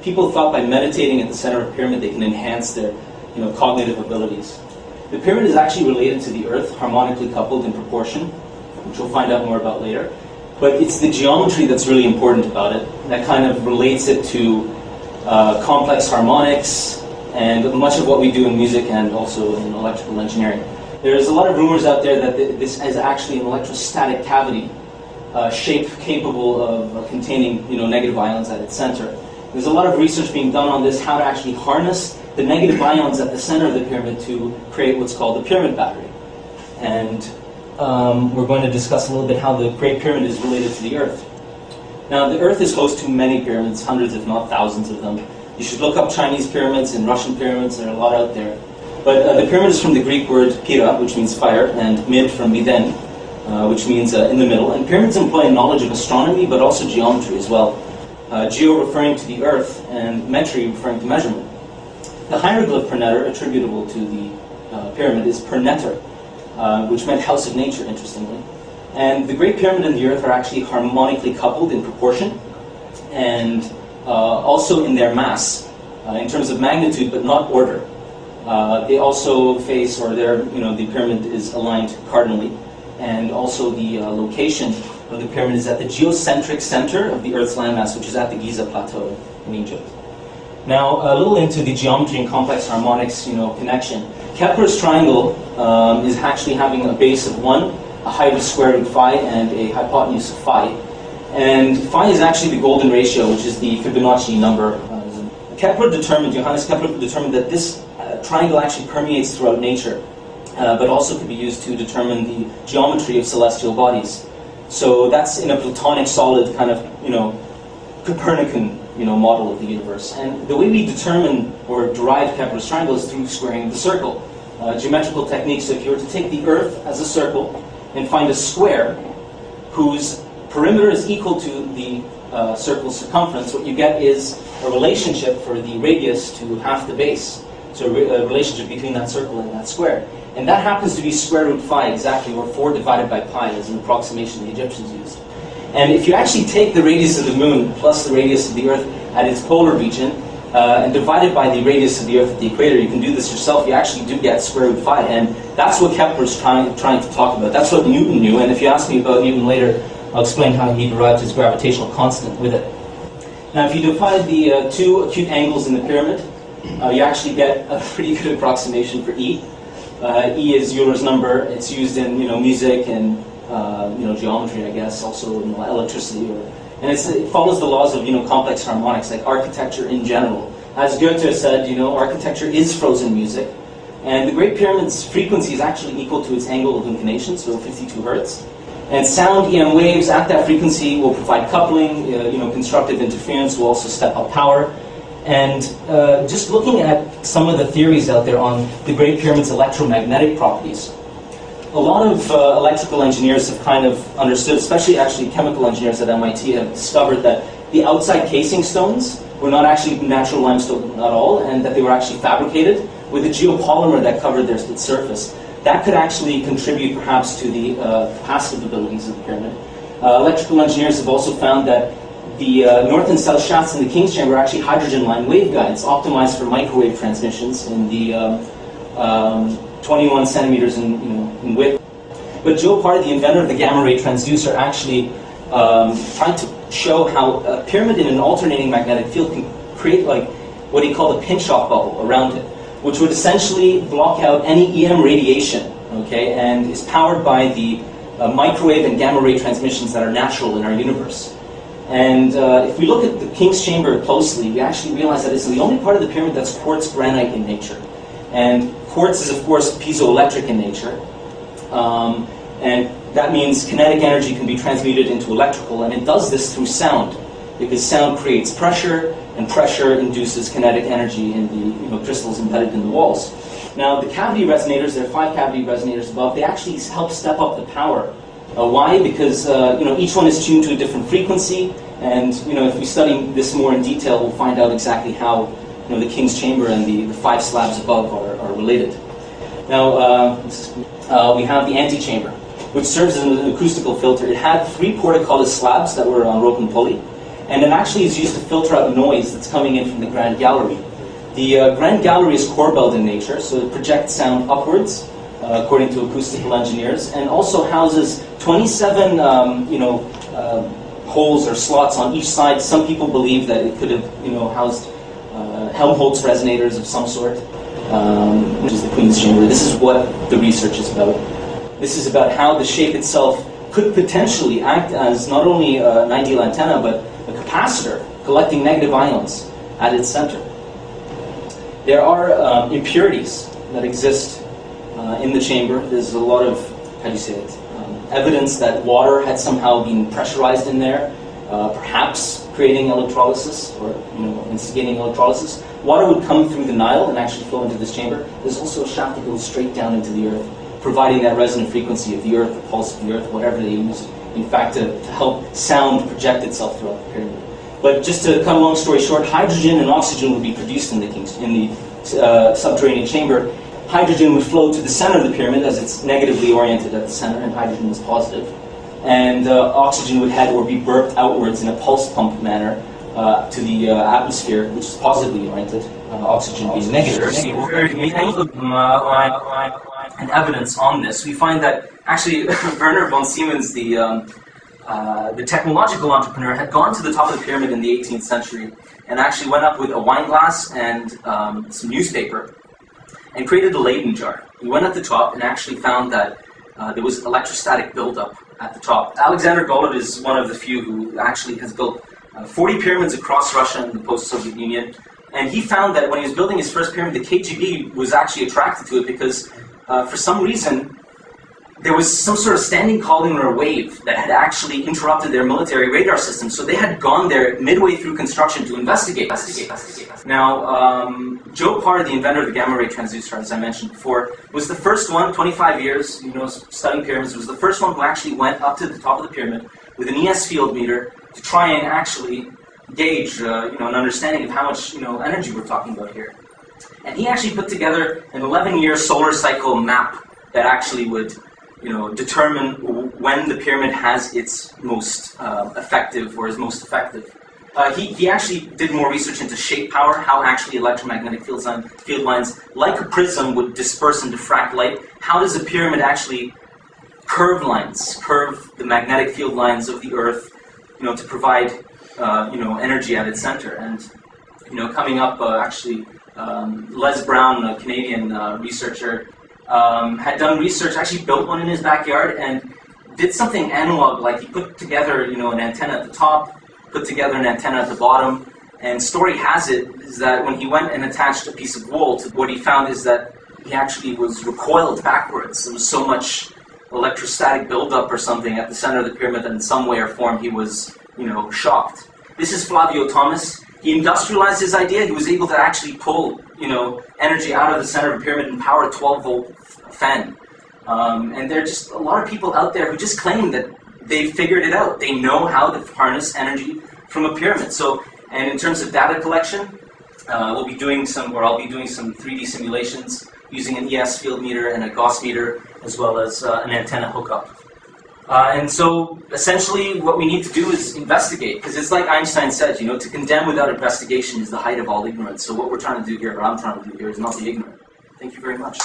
people thought by meditating at the center of a pyramid they can enhance their cognitive abilities. The pyramid is actually related to the Earth, harmonically coupled in proportion, which we'll find out more about later. But it's the geometry that's really important about it. That kind of relates it to complex harmonics and much of what we do in music and also in electrical engineering. There's a lot of rumors out there that this is actually an electrostatic cavity shape capable of containing negative ions at its center. There's a lot of research being done on this, how to actually harness the negative ions at the center of the pyramid to create what's called the pyramid battery. And we're going to discuss a little bit how the Great Pyramid is related to the Earth. Now, the Earth is host to many pyramids, hundreds if not thousands of them. You should look up Chinese pyramids and Russian pyramids, there are a lot out there. But the pyramid is from the Greek word pira, which means fire, and mid from miden, which means in the middle. And pyramids employ a knowledge of astronomy, but also geometry as well. Geo referring to the Earth, and metri referring to measurement. The hieroglyph perneter, attributable to the pyramid, is perneter, which meant house of nature, interestingly. And the Great Pyramid and the Earth are actually harmonically coupled in proportion, and also in their mass, in terms of magnitude, but not order. They also face, or the pyramid is aligned cardinally, and also the location of the pyramid is at the geocentric center of the Earth's landmass, which is at the Giza Plateau in Egypt. Now, a little into the geometry and complex harmonics, connection. Kepler's triangle is actually having a base of 1, a height of square root phi, and a hypotenuse of phi. And phi is actually the golden ratio, which is the Fibonacci number. Johannes Kepler determined that this triangle actually permeates throughout nature, but also could be used to determine the geometry of celestial bodies. So that's in a Platonic solid kind of, Copernican, model of the universe. And the way we determine or derive Kepler's triangle is through squaring the circle. Geometrical techniques, so if you were to take the Earth as a circle and find a square whose perimeter is equal to the circle's circumference, what you get is a relationship for the radius to half the base. So a relationship between that circle and that square. And that happens to be square root phi exactly, or 4 divided by pi as an approximation the Egyptians used. And if you actually take the radius of the moon plus the radius of the Earth at its polar region and divide it by the radius of the Earth at the equator, you can do this yourself, you actually do get square root phi. And that's what Kepler's trying to talk about. That's what Newton knew. And if you ask me about Newton later, I'll explain how he derived his gravitational constant with it. Now, if you divide the two acute angles in the pyramid, you actually get a pretty good approximation for E. E is Euler's number. It's used in music and geometry, I guess, also electricity, and it follows the laws of complex harmonics, like architecture in general. As Goethe said, architecture is frozen music, and the Great Pyramid's frequency is actually equal to its angle of inclination, so 52 hertz. And sound EM waves at that frequency will provide coupling. Constructive interference will also step up power. And just looking at some of the theories out there on the Great Pyramid's electromagnetic properties, a lot of electrical engineers have kind of understood, especially actually chemical engineers at MIT, have discovered that the outside casing stones were not actually natural limestone at all, and that they were actually fabricated with a geopolymer that covered its surface. That could actually contribute perhaps to the capacitive abilities of the pyramid. Electrical engineers have also found that the north and south shafts in the King's Chamber are actually hydrogen-line waveguides, optimized for microwave transmissions in the 21 centimeters in width. But Joe Pardy, the inventor of the gamma-ray transducer, actually tried to show how a pyramid in an alternating magnetic field can create what he called a pinch-off bubble around it, which would essentially block out any EM radiation, and is powered by the microwave and gamma-ray transmissions that are natural in our universe. And if we look at the King's Chamber closely, we actually realize that it's the only part of the pyramid that's quartz granite in nature. And quartz is, of course, piezoelectric in nature. And that means kinetic energy can be transmuted into electrical, and it does this through sound, because sound creates pressure, and pressure induces kinetic energy in the crystals embedded in the walls. Now, the cavity resonators, there are 5 cavity resonators above, they actually help step up the power. Why? Because each one is tuned to a different frequency, and if we study this more in detail, we'll find out exactly how the King's Chamber and the 5 slabs above are related. Now, we have the antechamber, which serves as an acoustical filter. It had 3 portcullis slabs that were on rope and pulley, and it actually is used to filter out noise that's coming in from the Grand Gallery. The Grand Gallery is core-belled in nature, so it projects sound upwards, according to acoustical engineers, and also houses 27 holes or slots on each side. Some people believe that it could have housed Helmholtz resonators of some sort, which is the Queen's Chamber. This is what the research is about. This is about how the shape itself could potentially act as not only an ideal antenna, but a capacitor collecting negative ions at its center. There are impurities that exist in the chamber. There's a lot of, evidence that water had somehow been pressurized in there, perhaps creating electrolysis or instigating electrolysis. Water would come through the Nile and actually flow into this chamber. There's also a shaft that goes straight down into the earth, providing that resonant frequency of the earth, the pulse of the earth, whatever they used, in fact, to help sound project itself throughout the pyramid. But just to cut a long story short, hydrogen and oxygen would be produced in the subterranean chamber. Hydrogen would flow to the center of the pyramid, as it's negatively oriented at the center, and hydrogen is positive. And oxygen would head or be burped outwards in a pulse pump manner to the atmosphere, which is positively oriented, oxygen being negative. And evidence on this, we find that actually Werner von Siemens, the technological entrepreneur, had gone to the top of the pyramid in the 18th century and actually went up with a wine glass and some newspaper and created a Leyden jar. He went at the top and actually found that there was electrostatic buildup at the top. Alexander Golub is one of the few who actually has built 40 pyramids across Russia and the post-Soviet Union. And he found that when he was building his first pyramid, the KGB was actually attracted to it because for some reason, there was some sort of standing column or wave that had actually interrupted their military radar system. So they had gone there midway through construction to investigate. Now, Joe Parr, the inventor of the gamma-ray transducer, as I mentioned before, was the first one, 25 years, studying pyramids, was the first one who actually went up to the top of the pyramid with an ES field meter to try and actually gauge, an understanding of how much, energy we're talking about here. And he actually put together an 11-year solar cycle map that actually would determine when the pyramid has its most effective or is most effective. He actually did more research into shape power, how actually electromagnetic field lines, like a prism, would disperse and diffract light. How does a pyramid actually curve the magnetic field lines of the Earth, to provide, energy at its center. And, coming up, Les Brown, a Canadian researcher, had done research, actually built one in his backyard and did something analog, like he put together, an antenna at the top, put together an antenna at the bottom, and story has it is that when he went and attached a piece of wool to what he found is that he actually was recoiled backwards. There was so much electrostatic buildup or something at the center of the pyramid that in some way or form he was, shocked. This is Flavio Thomas. He industrialized his idea. He was able to actually pull, energy out of the center of a pyramid and power a 12-volt fan. And there are just a lot of people out there who just claim that they figured it out. They know how to harness energy from a pyramid. So, and in terms of data collection, I'll be doing some 3D simulations using an ES field meter and a Gauss meter, as well as an antenna hookup. And so, essentially, what we need to do is investigate, because it's like Einstein said, to condemn without investigation is the height of all ignorance. So what we're trying to do here, what I'm trying to do here, is not be ignorant. Thank you very much.